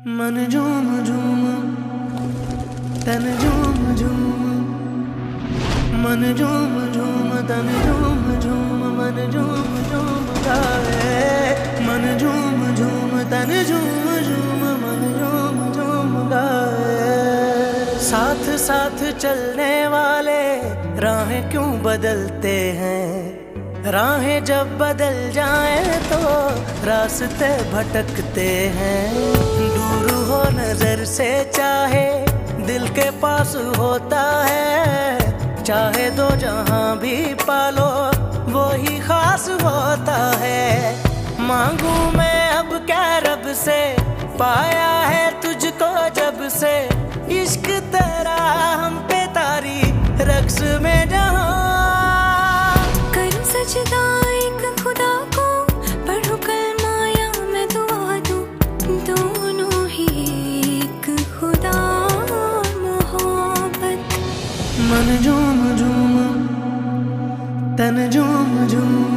मन झूम झूम तन झूम झूम, मन झूम झूम तन झूम झूम, मन झूम झूम गाए। मन झूम झूम तन झूम झूम, मन झूम झूम गाए। साथ साथ चलने वाले राहें क्यों बदलते हैं, राहें जब बदल जाएं तो रास्ते भटकते हैं। दूर हो नजर से चाहे दिल के पास होता है, चाहे दो जहां भी पालो वो ही खास होता है। मांगू मैं अब क्या रब से, पाया है तुझको जब से, इश्क तेरा हम पे तारी रक्स में जहां। कर सजदा एक खुदा को, पढ़ो कलमा या मैं दुआ दूं, दोनों ही एक खुदा मोहब्बत। मन झूम झूम तन झूम झूम,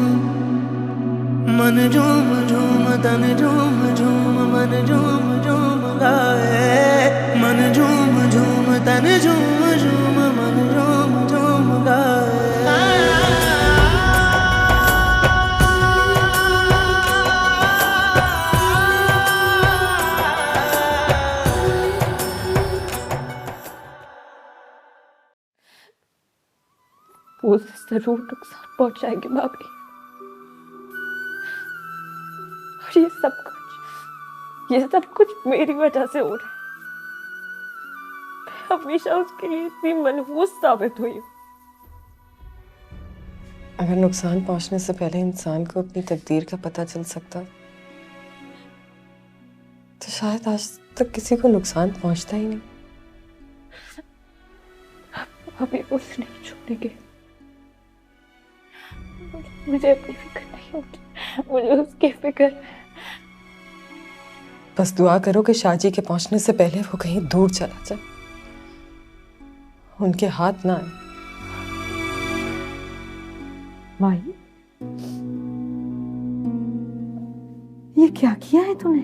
मन झूम झूम तन झूम झूम, मन झूम झूम गाए। मन झूम झूम तन झूम झूम, मन झूम झूम गाए। वो जरूर नुकसान पहुंचाएंगे भाभी, और ये सब कुछ मेरी वजह से हो रहा है। मैं हमेशा उसके लिए इतनी मनहूस साबित हुई हूँ। अगर नुकसान पहुंचने से पहले इंसान को अपनी तकदीर का पता चल सकता तो शायद आज तक किसी को नुकसान पहुंचता ही नहीं। अभी उसे नहीं छोड़ेंगे। मुझे अपनी फिक्र नहीं होती, मुझे उसकी फिक्र है। बस दुआ करो कि शाहजी के पहुंचने से पहले वो कहीं दूर चला जाए, उनके हाथ ना आए। माही, ये क्या किया है तूने?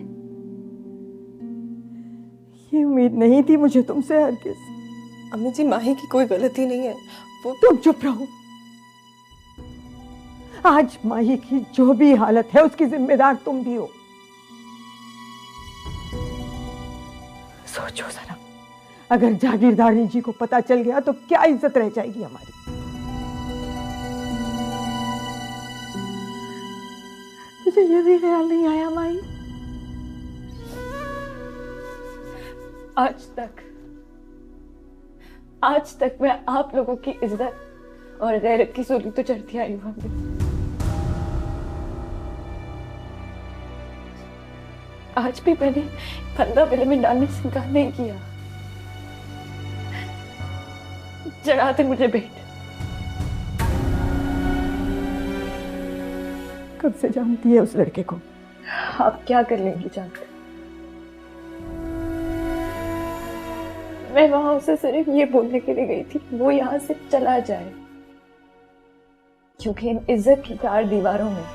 ये उम्मीद नहीं थी मुझे तुमसे हरगिज़। अम्मी जी, माही की कोई गलती नहीं है। वो तुम चुप रहो। आज माही की जो भी हालत है उसकी जिम्मेदार तुम भी हो। सोचो जरा, अगर जागीरदारी जी को पता चल गया तो क्या इज्जत रह जाएगी हमारी। मुझे ये भी ख्याल नहीं आया माही। आज तक मैं आप लोगों की इज्जत और गैरत की सूली तो चढ़ती आई हूँ। आज भी मैंने फंदा बिल में डालने से इनकार नहीं किया। जगाते मुझे बेट। कब से जानती है उस लड़के को? आप क्या कर लेंगी जानकर? मैं वहां उसे सिर्फ ये बोलने के लिए गई थी वो यहाँ से चला जाए, क्योंकि इन इज्जत की 4 दीवारों में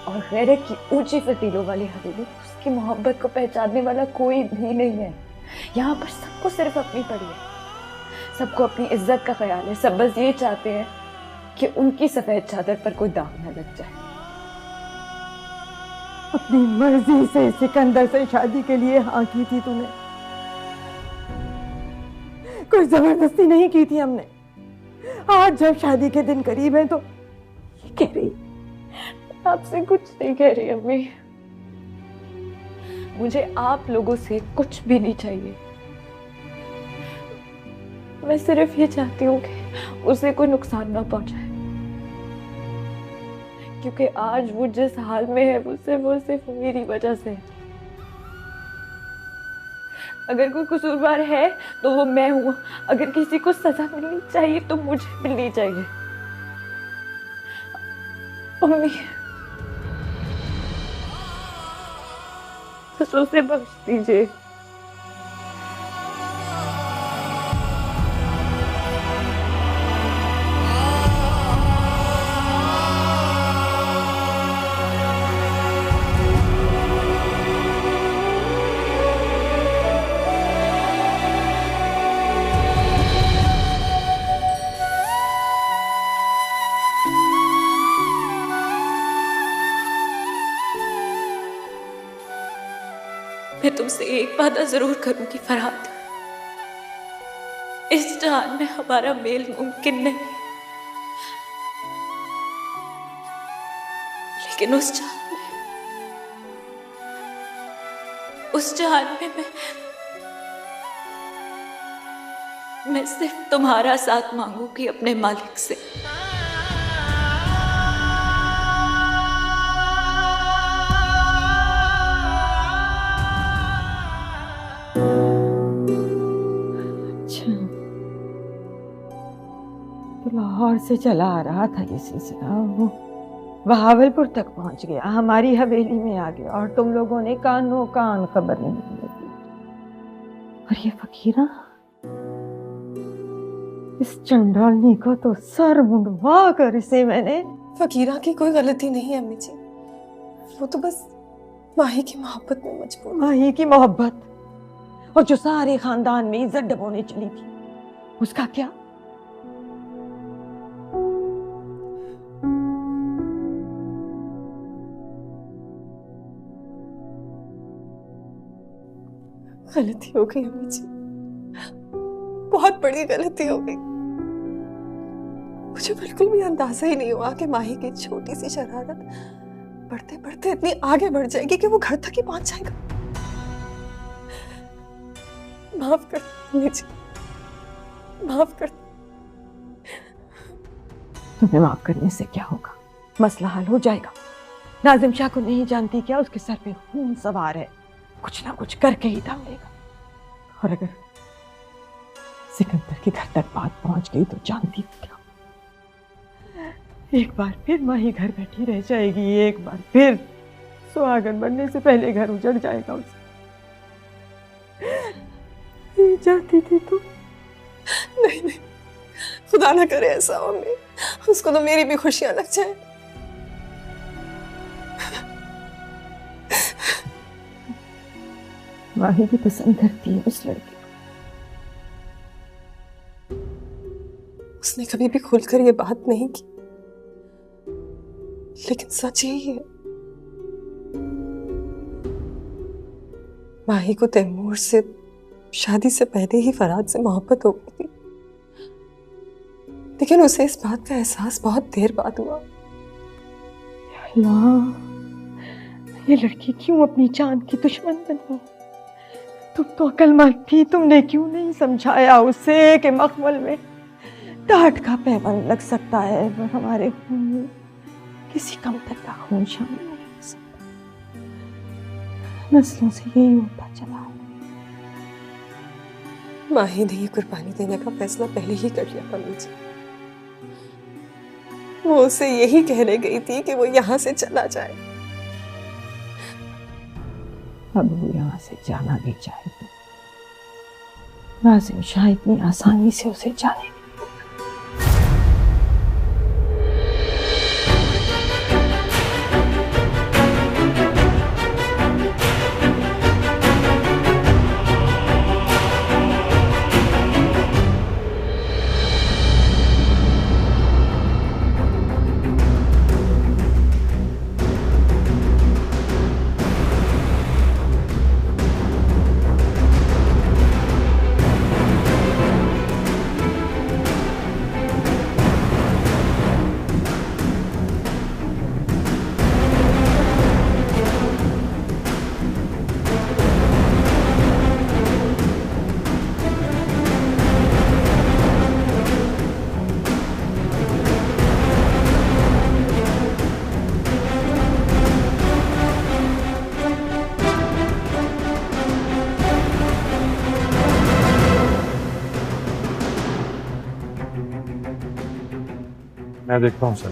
और गैरत की ऊंची फतीलों वाली हवेली उसकी मोहब्बत को पहचानने वाला कोई भी नहीं है। यहाँ पर सबको सिर्फ अपनी पड़ी है, सबको अपनी इज्जत का ख्याल है। सब बस ये चाहते हैं कि उनकी सफेद चादर पर कोई दाग न लग जाए। अपनी मर्जी से सिकंदर से शादी के लिए हाँ की थी तूने, कोई जबरदस्ती नहीं की थी हमने। आज जब शादी के दिन करीब है तो ये कह रही। आपसे कुछ नहीं कह रही अम्मी, मुझे आप लोगों से कुछ भी नहीं चाहिए। मैं सिर्फ ये चाहती हूँ कि उसे कोई नुकसान ना पहुंचाए, क्योंकि आज वो जिस हाल में है वो सिर्फ मेरी वजह से है। अगर कोई कसूरवार है तो वो मैं हूँ। अगर किसी को सजा मिलनी चाहिए तो मुझे मिलनी चाहिए। अम्मी, बस उसे बख्श दीजिए। मैं तुमसे एक वादा जरूर करूंगी फरहाद, इस जान में हमारा मेल मुमकिन नहीं, लेकिन उस जान में मैं सिर्फ तुम्हारा साथ मांगूंगी अपने मालिक से। लाहौर से चला आ रहा था ये सिलसिला, वो बहावलपुर तक पहुंच गया, हमारी हवेली में आ गया और तुम लोगों ने कानों कान खबर नहीं दी। और ये फकीरा, इस चंडालनी को तो सर मुंडवा कर इसे मैंने। फकीरा की कोई गलती नहीं है अम्मी जी, वो तो बस माही की मोहब्बत में मजबूर। माही की मोहब्बत, और जो सारे खानदान में इज्जत डबोने चली थी, उसका क्या? गलती हो गई अम्मी जी, बहुत बड़ी गलती हो गई। मुझे बिल्कुल भी अंदाजा ही नहीं हुआ कि माही की छोटी सी शरारत बढ़ते बढ़ते इतनी आगे बढ़ जाएगी कि वो घर तक ही पहुंच जाएगा। माफ कर अम्मी जी, माफ कर। तुम्हें माफ करने से क्या होगा? मसला हल हो जाएगा। नाजिम शाह को नहीं जानती क्या उसके सर पे खून सवार है, कुछ ना कुछ करके ही दम लेगा। और अगर सिकंदर के घर तक बात पहुंच गई तो जानती क्या, एक बार फिर माही घर बैठी रह जाएगी, एक बार फिर सुहागन बनने से पहले घर उजड़ जाएगा उसका। जाती थी तो नहीं नहीं, खुदा ना करे ऐसा हो अम्मी, उसको तो मेरी भी खुशियां लग जाए। माही भी पसंद करती है उस लड़के को। उसने कभी भी खुलकर ये बात नहीं की, लेकिन सच यही है, माही को तैमूर से शादी से पहले ही फरहाद से मोहब्बत हो गई थी, लेकिन उसे इस बात का एहसास बहुत देर बाद हुआ। अल्लाह, ये लड़की क्यों अपनी जान की दुश्मन बनी? तुम तो अक्लमंद थी, तुमने क्यों नहीं समझाया उसे कि मखमल में टाट का पैबंद लग सकता है, पर हमारे खून में किसी कमतर का खून शामिल नहीं हो सकता। नस्लों से यही होता चला है। माही ने ये कुर्बानी देने का फैसला पहले ही कर लिया अम्मी जी। वो उसे यही कहने गई थी कि वो यहाँ से चला जाए। अब वो यहाँ से जाना भी चाहे तो नाजिम शाह इतनी आसानी से उसे जाने नहीं। मैं देखता हूँ सर।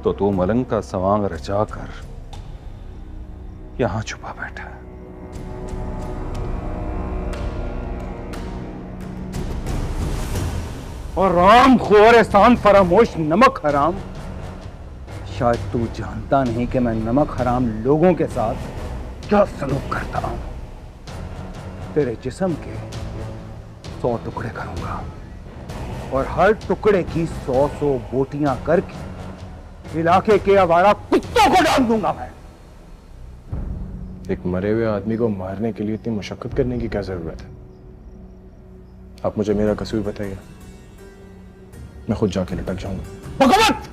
तो तू मलंग का सवांग रचा कर यहां छुपा बैठा है। और राम खोर एहसान फरामोश नमक हराम। शायद तू जानता नहीं कि मैं नमक हराम लोगों के साथ क्या सलूक करता हूं। तेरे जिस्म के 100 टुकड़े करूंगा और हर टुकड़े की 100 बोटियां करके इलाके के आवारा कुत्तों को डाल दूंगा मैं। एक मरे हुए आदमी को मारने के लिए इतनी मुशक्कत करने की क्या जरूरत है? आप मुझे मेरा कसूर बताइए, मैं खुद जाके लटक जाऊंगा। भगवत,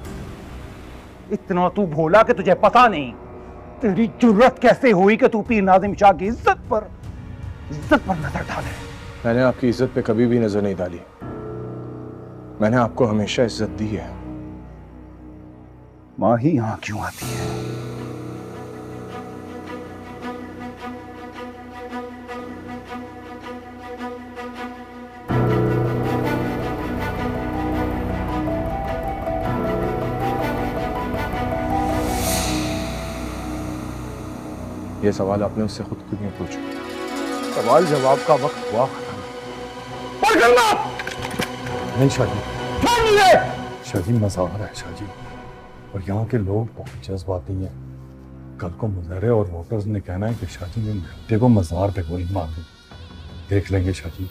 इतना तू भोला कि तुझे पता नहीं तेरी जुर्रत कैसे हुई कि तू पीर नाजिम शाह की इज्जत पर नजर डाले। मैंने आपकी इज्जत पे कभी भी नजर नहीं डाली। मैंने आपको हमेशा इज्जत दी है। माँ ही यहां क्यों आती है? ये सवाल आपने उससे खुद क्यों नहीं पूछा? सवाल जवाब का वक्त हुआ खत्म। नहीं शाहजी मज़ार है शाहजी, और यहाँ के लोग बहुत जज्बाती हैं। कल को मुजाहरे और वोटर्स ने कहना है कि शाहजी ने बेटे को मज़ार पे गोली मार दी। देख लेंगे शाहजी,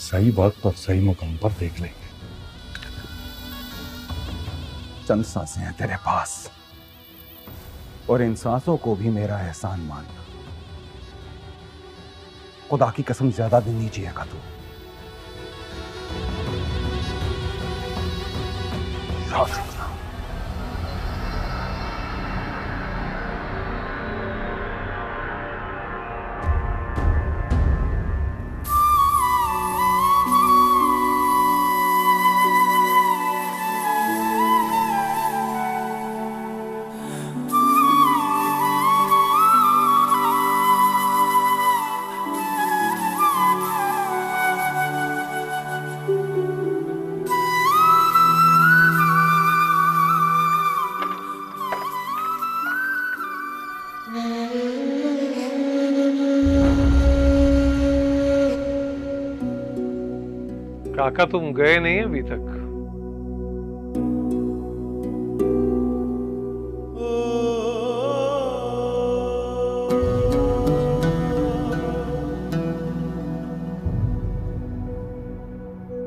सही वक्त और सही मुकाम पर देख लेंगे। चंद सांसें हैं तेरे पास, और इन सांसों को भी मेरा एहसान मान। खुदा की कसम ज्यादा दिन नहीं जिएगा तू। याद रखना। काका तुम गए नहीं अभी तक?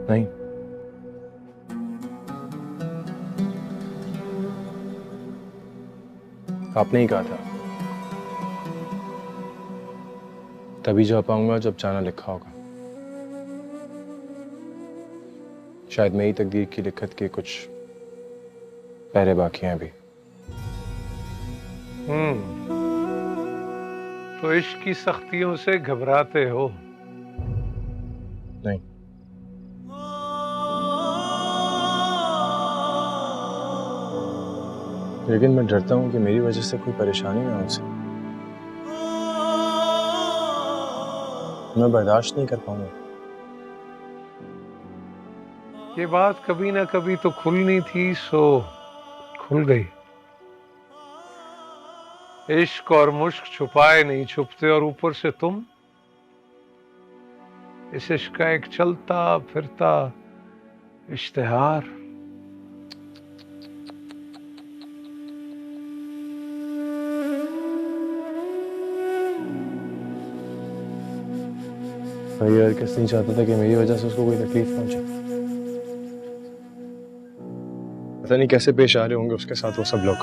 नहीं, आपने ही कहा था तभी जा पाऊंगा जब जाना लिखा होगा। शायद मेरी तकदीर की लिखत के कुछ पहरे बाकी हैं अभी। तो इश्क की सख्तियों से घबराते हो? नहीं, लेकिन मैं डरता हूं कि मेरी वजह से कोई परेशानी ना हो उसे। मैं बर्दाश्त नहीं कर पाऊंगा। ये बात कभी ना कभी तो खुलनी थी, सो खुल गई। इश्क और मुश्क छुपाए नहीं छुपते, और ऊपर से तुम इस इश्क का एक चलता फिरता इश्तिहार। भाई यार किस नहीं चाहता था कि मेरी वजह से उसको कोई तकलीफ पहुंचे। पता नहीं कैसे पेश आ रहे होंगे उसके साथ वो सब लोग।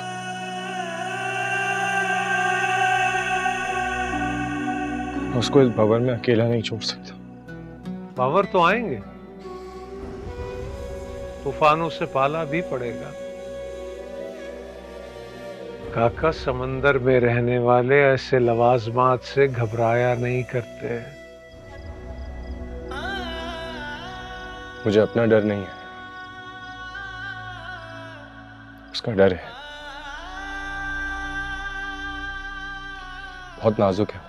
उसको इस भवन में अकेला नहीं छोड़ सकता। बावर तो आएंगे, तूफानों से पाला भी पड़ेगा। काका, समंदर में रहने वाले ऐसे लवाजमात से घबराया नहीं करते। मुझे अपना डर नहीं है, उसका डर है। बहुत नाजुक है।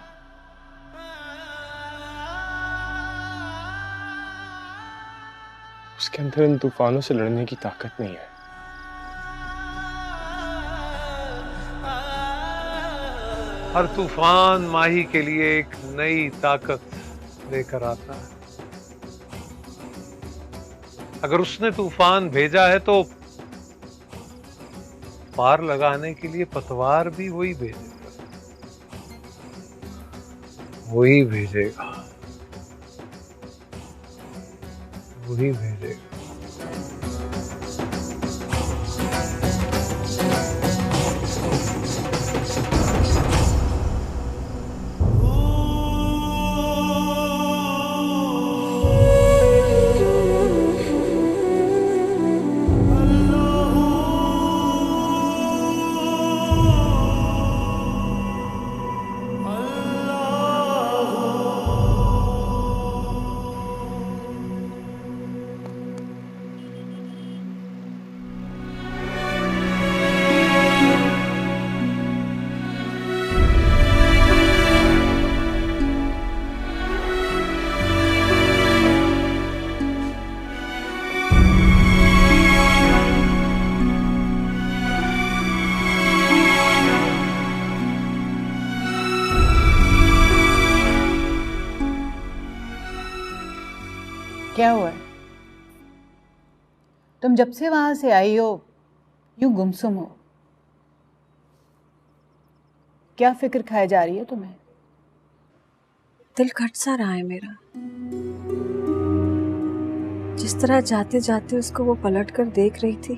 उसके अंदर इन तूफानों से लड़ने की ताकत नहीं है। हर तूफान माही के लिए एक नई ताकत लेकर आता है। अगर उसने तूफान भेजा है तो पार लगाने के लिए पतवार भी वही भेजेगा, वही भेजेगा, वही भेजेगा। क्या हुआ? तुम जब से वहां से आई हो यूं गुमसुम हो। क्या फिक्र खाए जा रही है तुम्हें? दिल घट सा रहा है मेरा। जिस तरह जाते जाते उसको वो पलट कर देख रही थी,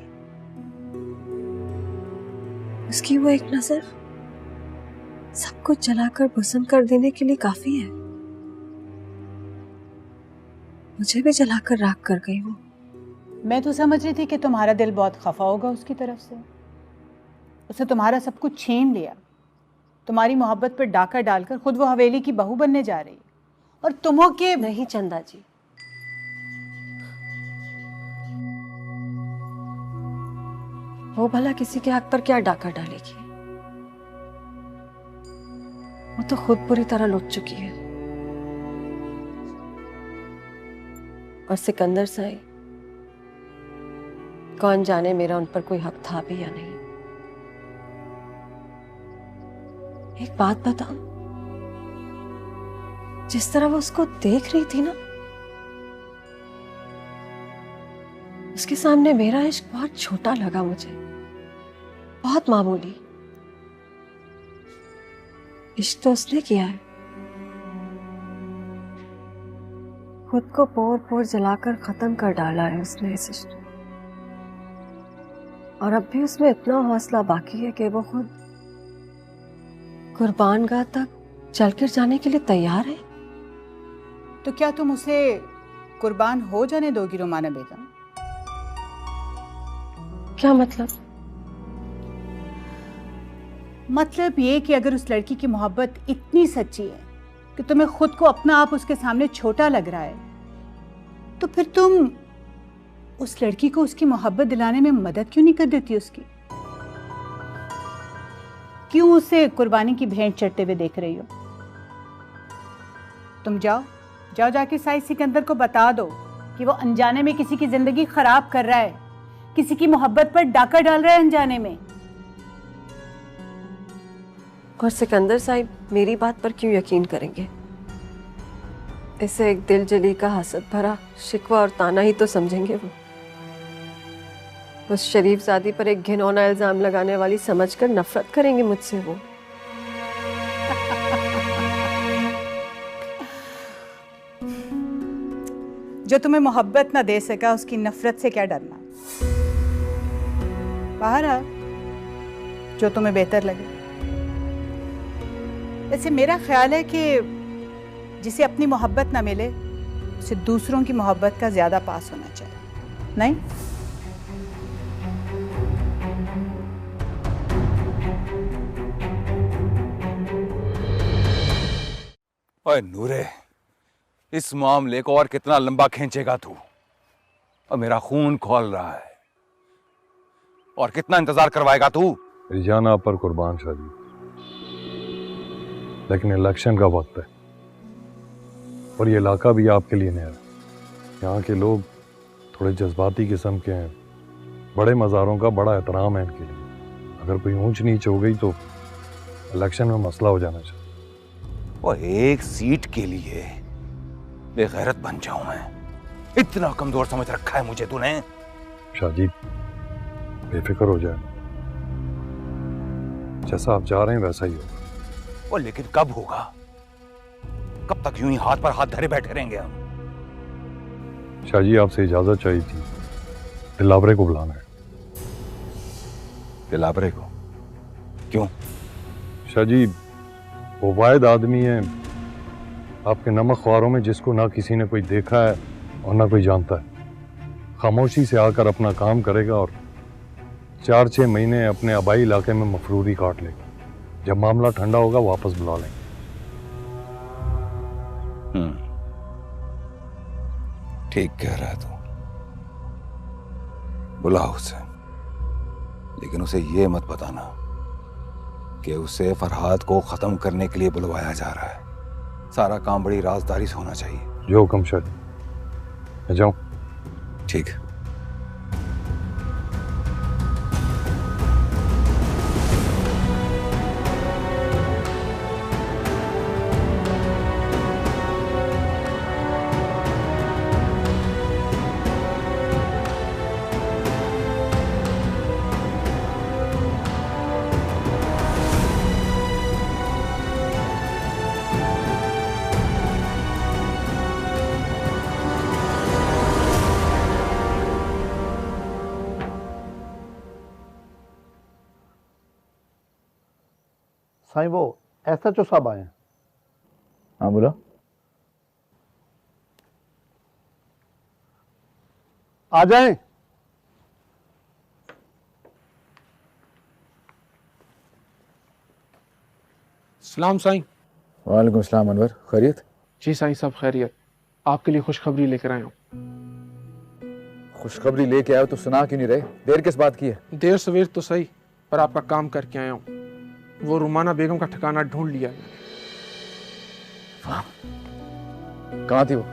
उसकी वो एक नजर सब कुछ जलाकर भस्म कर देने के लिए काफी है। मुझे भी जलाकर राख कर गई वो। मैं तो समझ रही थी कि तुम्हारा दिल बहुत खफा होगा उसकी तरफ से। उसने तुम्हारा सब कुछ छीन लिया, तुम्हारी मोहब्बत पर डाका डालकर खुद वो हवेली की बहू बनने जा रही, और तुमों के। नहीं चंदा जी, वो भला किसी के हक पर क्या डाका डालेगी? वो तो खुद पूरी तरह लुट चुकी है। और सिकंदर साई, कौन जाने मेरा उन पर कोई हक था भी या नहीं। एक बात बताओ, जिस तरह वो उसको देख रही थी ना, उसके सामने मेरा इश्क बहुत छोटा लगा मुझे, बहुत मामूली। इश्क तो उसने किया है, खुद को पोर पोर जलाकर खत्म कर डाला है उसने इस इश्क। और अब भी उसमें इतना हौसला बाकी है कि वो खुद कुर्बान गाह तक चलकर जाने के लिए तैयार है। तो क्या तुम उसे कुर्बान हो जाने दोगी रुमाना बेगम? क्या मतलब? मतलब ये कि अगर उस लड़की की मोहब्बत इतनी सच्ची है कि तुम्हें खुद को अपना आप उसके सामने छोटा लग रहा है, तो फिर तुम उस लड़की को उसकी मोहब्बत दिलाने में मदद क्यों नहीं कर देती उसकी? क्यों उसे कुर्बानी की भेंट चढ़ते हुए देख रही हो? तुम जाओ जाओ जाके साई सिकंदर को बता दो कि वो अनजाने में किसी की जिंदगी खराब कर रहा है, किसी की मोहब्बत पर डाका डाल रहा है अनजाने में। और सिकंदर साहिब मेरी बात पर क्यों यकीन करेंगे? इसे एक दिल जली का हसद भरा शिकवा और ताना ही तो समझेंगे वो। उस शरीफजादी पर एक घिनौना इल्जाम लगाने वाली समझकर नफरत करेंगे मुझसे वो। जो तुम्हें मोहब्बत ना दे सका उसकी नफरत से क्या डरना? बाहर आ, जो तुम्हें बेहतर लगे। वैसे मेरा ख्याल है कि जिसे अपनी मोहब्बत ना मिले उसे दूसरों की मोहब्बत का ज्यादा पास होना चाहिए, नहीं? ओए नूरे, इस मामले को और कितना लंबा खींचेगा तू? और मेरा खून खौल रहा है, और कितना इंतजार करवाएगा तू? जान आप पर कुर्बान शादी, लेकिन इलेक्शन का वक्त है और ये इलाका भी आपके लिए नया है। यहाँ के लोग थोड़े जज्बाती किस्म के हैं, बड़े मज़ारों का बड़ा एहतराम है इनके लिए। अगर कोई ऊंच नीच हो गई तो इलेक्शन में मसला हो जाना चाहिए। और एक सीट के लिए बेगैरत बन जाऊं मैं? इतना कमजोर समझ रखा है मुझे तूने। शाहजी बेफिक्र हो जाए, जैसा आप चाह रहे हैं वैसा ही होगा। और लेकिन कब होगा? कब तक यूं ही हाथ पर हाथ धरे बैठे रहेंगे हम? शाहजी आपसे इजाजत चाहिए थी, दिलावरे को बुलाना है। दिलावरे को? क्यों? शाहजी वो वाहिद आदमी है आपके नमक ख्वारों में जिसको ना किसी ने कोई देखा है और ना कोई जानता है। खामोशी से आकर अपना काम करेगा और 4-6 महीने अपने आबाई इलाके में मफरूरी काट लेगा। जब मामला ठंडा होगा वापस बुला लेंगे। ठीक कह रहा है तू, बुलाओ उसे, लेकिन उसे ये मत बताना कि उसे फरहाद को खत्म करने के लिए बुलवाया जा रहा है। सारा काम बड़ी राजदारी से होना चाहिए। जो हुक्म शाहजी, मैं जाऊं? ठीक। साईं वो SHO साहब आए हैं। हाँ बोला। आ जाएं। सलाम साईं। वालेकुम सलाम अनवर, खैरियत? जी साईं सब खैरियत। आपके लिए खुशखबरी लेकर आया हूँ। खुशखबरी लेके आए तो सुना क्यों नहीं रहे? देर किस बात की है? देर सवेर तो सही, पर आपका काम करके आया हूँ। वो रुमाना बेगम का ठिकाना ढूंढ लिया है। कहाँ थी वो?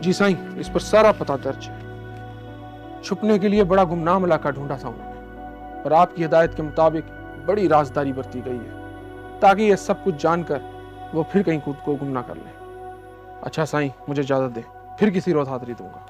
जी साईं, इस पर सारा पता दर्ज है। छुपने के लिए बड़ा गुमनाम इलाका ढूंढा था उन्होंने, पर आपकी हिदायत के मुताबिक बड़ी राजदारी बरती गई है, ताकि ये सब कुछ जानकर वो फिर कहीं खुद को गुम ना कर ले। अच्छा साईं, मुझे इजाजत दे, फिर किसी रोज हाजिरी दूंगा।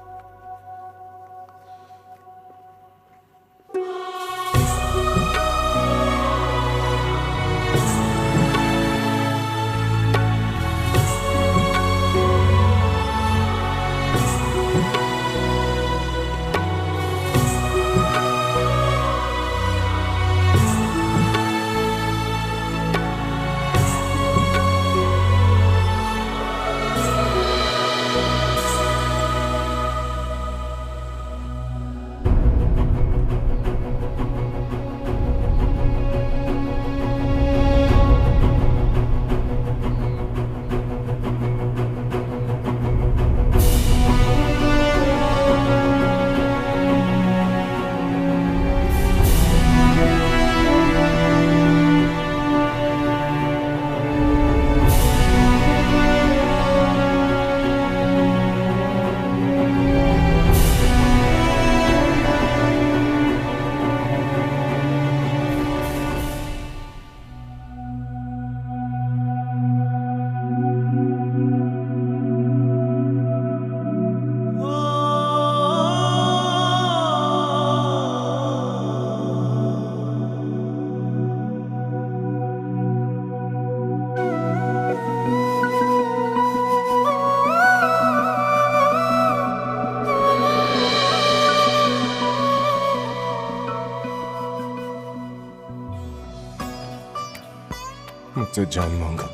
मुझसे जान मांगा,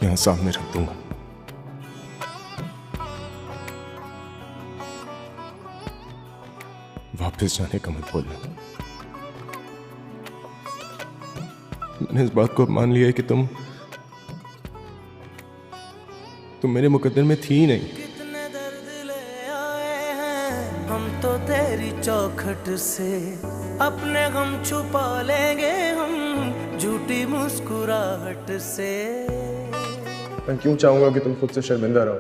यहां सामने रख दूंगा। वापस जाने का मत बोलना। मैंने इस बात को मान लिया है कि तुम मेरे मुकद्दर में थी ही नहीं। कितने दर्द ले आए हैं हम तो तेरी चौखट से, अपने गम छुपा लेंगे हम झूठी मुस्कुराहट से। मैं क्यों चाहूंगा कि तुम खुद से शर्मिंदा रहो?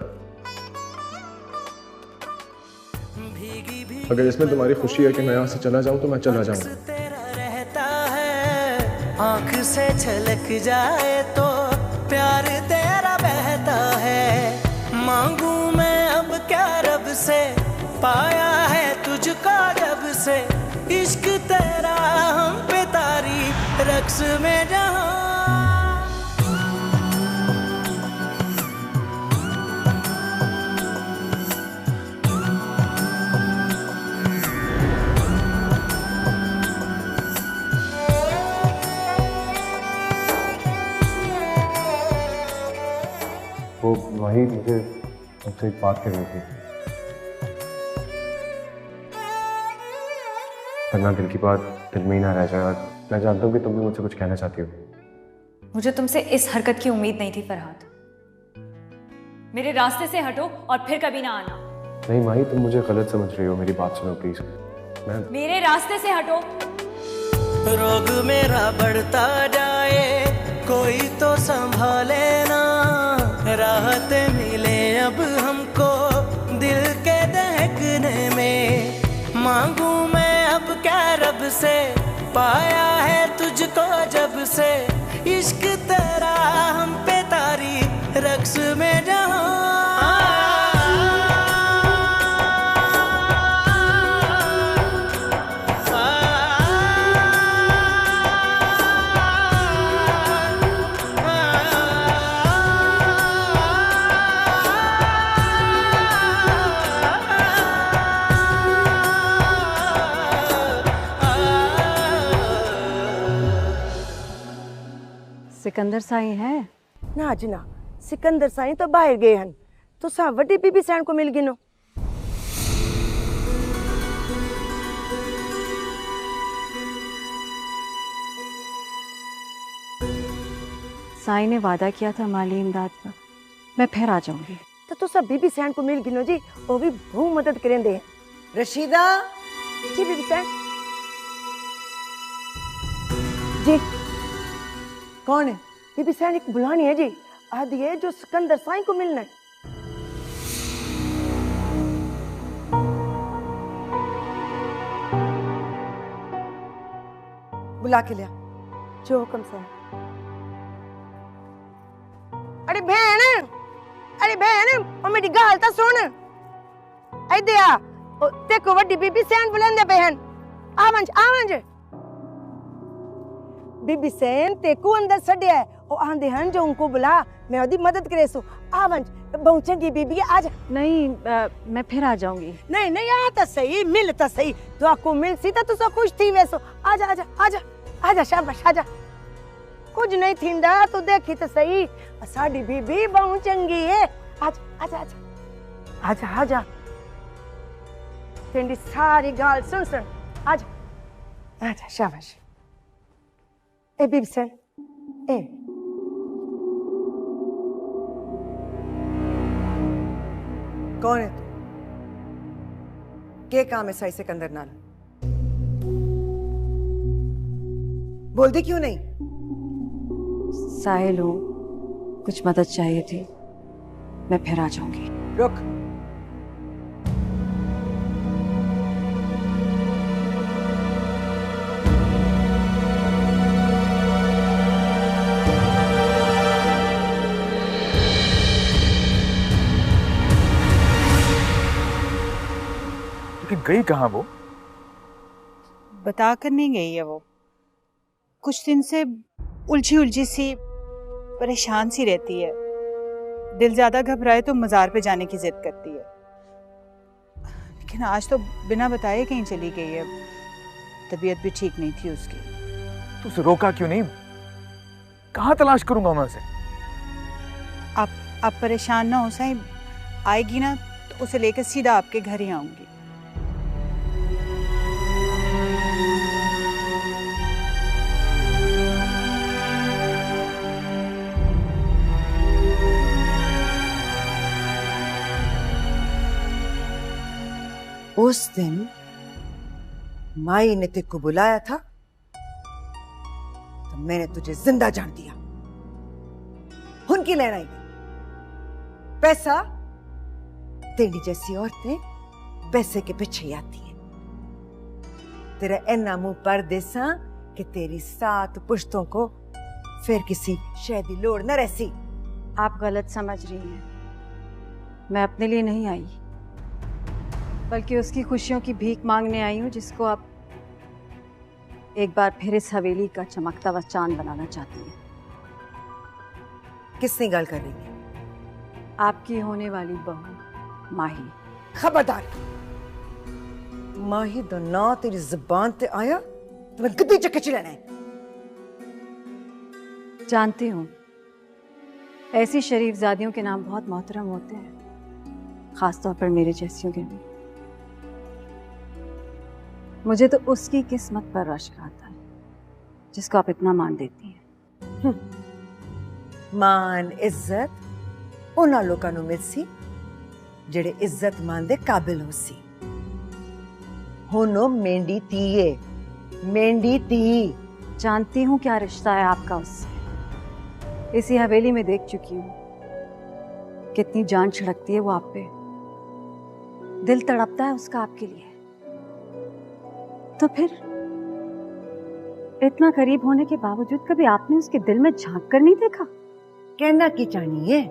अगर इसमें तुम्हारी खुशी है कि मैं यहाँ से चला जाऊं तो मैं चला जाऊंगा। तेरा रहता है आंख से छलक जाए तो प्यार तेरा बहता है। मांगू मैं अब क्या रब से, पाया है तुझको जब से, इश्क तेरा हम पे तारी रक्स में जहां। वो वही मुझे तुमसे एक बात करनी थी, वरना दिल की बात दिल में ही ना रह जाए। मैं जानता हूँ कि तुम भी मुझसे कुछ कहना चाहती हो। मुझे तुमसे इस हरकत की उम्मीद नहीं थी फरहाद। मेरे रास्ते से हटो और फिर कभी ना आना। नहीं माही, तुम मुझे गलत समझ रही हो, मेरी बात सुनो प्लीज। मेरे रास्ते से हटो। रोग मेरा बढ़ता जाए, कोई तो संभाले ना, राहत मिले अब हमको दिल के दहकने में। मांगू मैं अब क्या रब से, पाया है तुझको जब से, इश्क तेरा हम पे तारी रक्स में जहां। सिकंदर साई है ना जी ना, सिकंदर साई तो बाहर गए हैं, तो सा वड्डी बीबी सैन को मिल गिनो। साई ने वादा किया था माली इमदाद का, मैं फिर आ जाऊंगी। तो सब बीबी सैन को मिल गिनो जी, वो भी बहुत मदद करेंगे। रशीदा जी, बीबी सैन जी। कौन है? बीबी सैन एक बुलानी है जी, आदि है जो सिकंदर साई को मिलना है। बुला के लिया जो हुक्म से। अरे बहन, अरे बहन, और मेरी गाल तो सुन। आई दिया देखो वड्डी बीबी सैन बुलांदे बहन। आवंज आवंज बीबी सैन ते को अंदर सड़िया है, ओ आंदे हन जो उनको बुला, मैं ओदी मदद करे सो। आवंज बहुचंगी बीबी आजा। नहीं मैं फिर आ जाऊंगी। नहीं नहीं, आ तो सही, मिल तो सही, तो आपको मिल सी तो तुसा खुश थी वैसो। आजा आजा आजा आजा, शाबाश आजा। कुछ नहीं थींदा तो देखी तो सही, साडी बीबी बहुचंगी है। आजा आजा आजा आजा आजा, तेरी सारी गाल सुन सुन। आजा आजा, शाबाश। ए बीबी सैन, ए कौन है तू? के काम है साई सिकंदर नाल? बोल दे क्यों नहीं? साहिल हूँ, कुछ मदद चाहिए थी, मैं फिर आ जाऊंगी। रुक, गई कहाँ वो? बता कर नहीं गई है वो। कुछ दिन से उलझी उलझी सी, परेशान सी रहती है। दिल ज्यादा घबराए तो मज़ार पे जाने की जिद करती है, लेकिन आज तो बिना बताए कहीं चली गई है। तबीयत भी ठीक नहीं थी उसकी। तो उसे रोका क्यों नहीं? कहाँ तलाश करूंगा मैं उसे? आप परेशान ना हो साईं, आएगी ना तो उसे लेकर सीधा आपके घर ही आऊंगी। उस दिन माई ने तेरे को बुलाया था तो मैंने तुझे जिंदा जान दिया। उनकी लेना ही पैसा, तेरी जैसी औरतें पैसे के पीछे ही आती हैं। तेरा इन्ना मुंह पर देसा कि तेरी 7 पुश्तों को फिर किसी शहदी लोड़ न रहसी। आप गलत समझ रही हैं। मैं अपने लिए नहीं आई, बल्कि उसकी खुशियों की भीख मांगने आई हूँ, जिसको आप एक बार फिर इस हवेली का चमकता हुआ चांद बनाना चाहती हैं। किसने गल कर रही है? आपकी होने वाली बहू माही। खबरदार, माही दा ना तेरी जुबान ते आया तो मैं गद्दी चक्के च लेना है। जानती हूँ ऐसी शरीफजादियों के नाम बहुत मोहतरम होते हैं, खासतौर पर मेरे जैसियों के भी। मुझे तो उसकी किस्मत पर रश्क आता है जिसको आप इतना मान देती हैं। मान इज्जत उन्हां लोकां नूं मिल सी जेड़े इज्जत मान दे काबिल हो सी। हुण ओ मेंढी धी है, मेंढी धी। जानती हूँ क्या रिश्ता है आपका उससे। इसी हवेली में देख चुकी हूँ कितनी जान छिड़कती है वो आप पे, दिल तड़पता है उसका आपके लिए। तो फिर इतना करीब होने के बावजूद कभी आपने उसके दिल में झांक कर नहीं देखा? कहना की चाहनी है?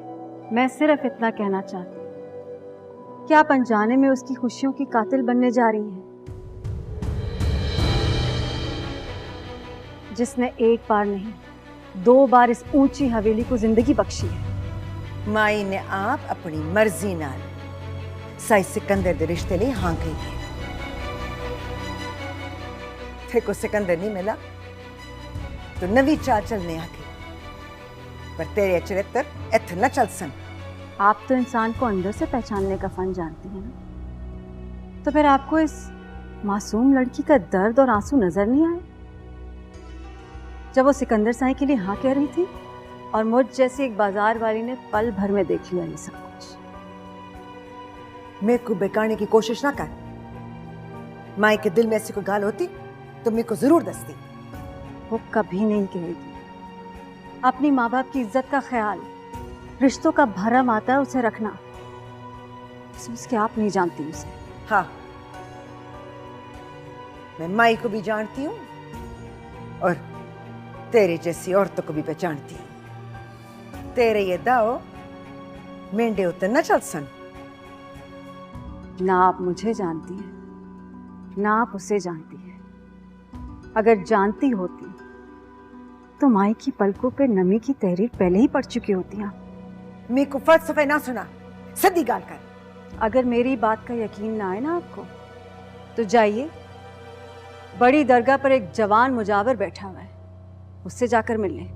मैं सिर्फ इतना कहना चाहती हूँ कि आप अनजाने में उसकी खुशियों की कातिल बनने जा रही हैं, जिसने एक बार नहीं 2 बार इस ऊंची हवेली को जिंदगी बख्शी है। माई ने आप अपनी मर्जी नाल साई सिकंदर दे रिश्ते लिए हाँ कही है। थे को सिकंदर नहीं मिला तो नवी चाल चलने आ गई, पर तेरे चरित्र इत्थे न चल सन। आप तो इंसान को अंदर से पहचानने का फन जानती हैं ना, तो फिर आपको इस मासूम लड़की का दर्द और आंसू नजर नहीं आए जब वो सिकंदर साई के लिए हाँ कह रही थी और मुझ जैसी एक बाजार वाली ने पल भर में देख लिया ये सब कुछ? मेरे को बेकाने की कोशिश ना कर। माई के दिल में ऐसी कोई गाल होती तो मेरे को जरूर दसती। वो कभी नहीं कहेगी। अपनी माँ बाप की इज्जत का ख्याल, रिश्तों का भरम आता है उसे रखना, उसके आप नहीं जानती उसे। हाँ, मैं माई को भी जानती हूँ और तेरे जैसी औरतों को भी पहचानती हूँ। तेरे ये दाव मेंढे उतर न चल सन। ना आप मुझे जानती हैं ना आप उसे जानती हैं। अगर जानती होती तो माई की पलकों पे नमी की तहरीर पहले ही पड़ चुकी होती। आप मेरे को फलसफे ना सुना, सीधी गाल कर। अगर मेरी बात का यकीन ना आए ना आपको तो जाइए, बड़ी दरगाह पर एक जवान मुजावर बैठा हुआ है, उससे जाकर मिल लें।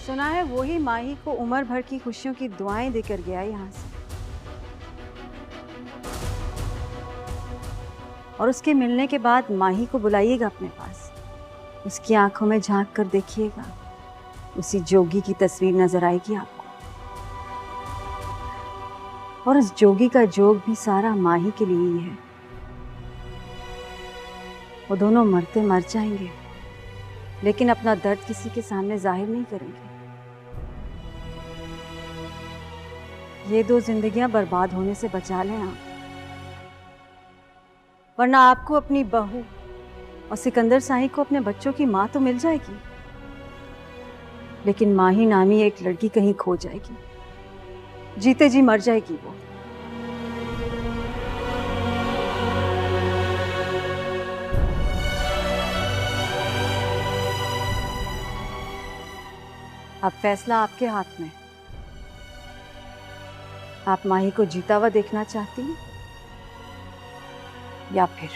सुना है वही माही को उम्र भर की खुशियों की दुआएं देकर गया यहाँ से, और उसके मिलने के बाद माही को बुलाइएगा अपने पास। उसकी आंखों में झांक कर देखिएगा, उसी जोगी की तस्वीर नजर आएगी आपको, और उस जोगी का जोग भी सारा माही के लिए ही है। वो दोनों मरते मर जाएंगे, लेकिन अपना दर्द किसी के सामने जाहिर नहीं करेंगे। ये 2 जिंदगियां बर्बाद होने से बचा लें आप, वरना आपको अपनी बहू और सिकंदर साई को अपने बच्चों की माँ तो मिल जाएगी, लेकिन माही नामी एक लड़की कहीं खो जाएगी, जीते जी मर जाएगी वो। अब फैसला आपके हाथ में। आप माही को जीता हुआ देखना चाहती हैं या फिर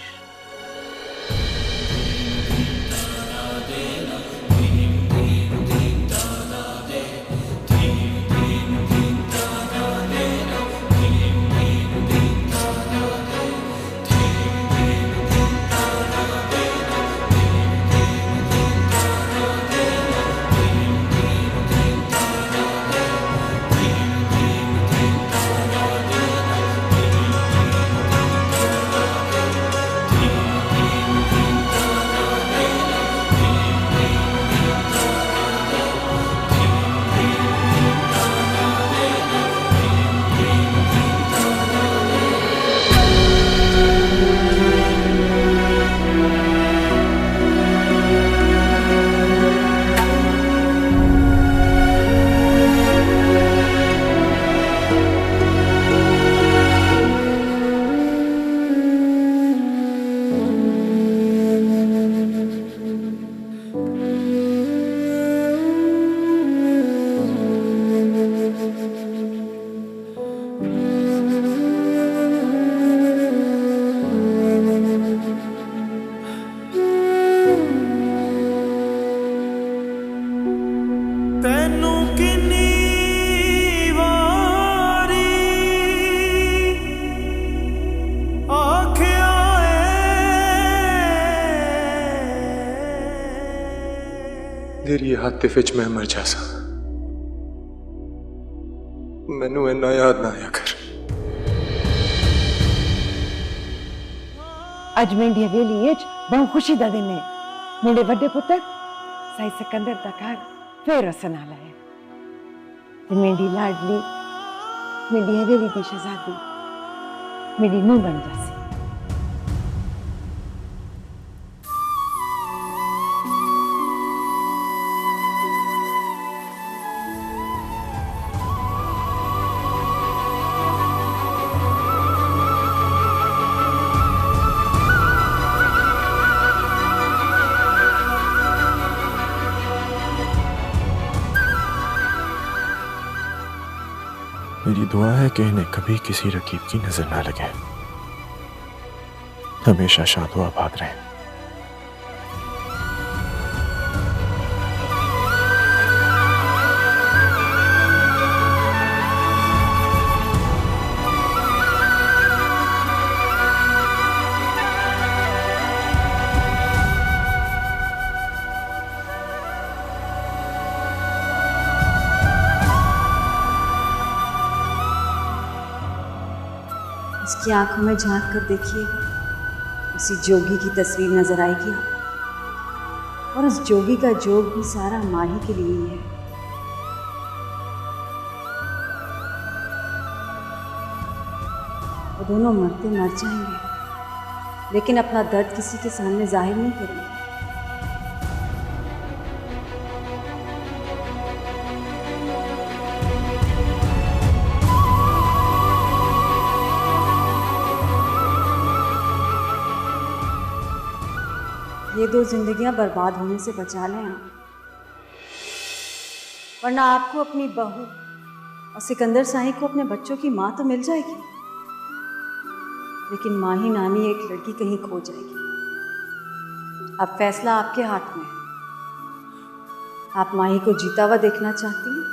तेरी आतिफ विच मैं मर जासा, मैनू इन्ना याद ना आया कर। अज मेरी हवेली बहुत खुशी का दिन है। मेरे बड़े पुत्र साई सिकंदर का घर फिर वसन आला है। मेरी लाडली मेरी हवेली की शहजादी मेरी नूह बन जासी। मेरी दुआ है कि इन्हें कभी किसी रकीब की नजर ना लगे, हमेशा शादो आबाद रहे। उसकी आंखों में झांक कर देखिएगा, उसी जोगी की तस्वीर नजर आएगी आपको। और उस जोगी का जोग भी सारा माही के लिए ही है। वो दोनों मरते मर जाएंगे, लेकिन अपना दर्द किसी के सामने जाहिर नहीं करेंगे। ये दो जिंदगियां बर्बाद होने से बचा लें आप, वरना आपको अपनी बहू और सिकंदर शाही को अपने बच्चों की माँ तो मिल जाएगी, लेकिन माही नामी एक लड़की कहीं खो जाएगी। अब फैसला आपके हाथ में है। आप माही को जीता हुआ देखना चाहती हैं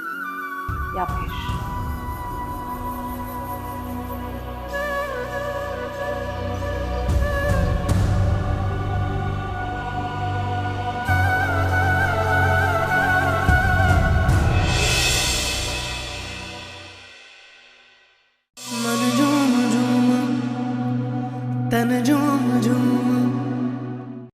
या फिर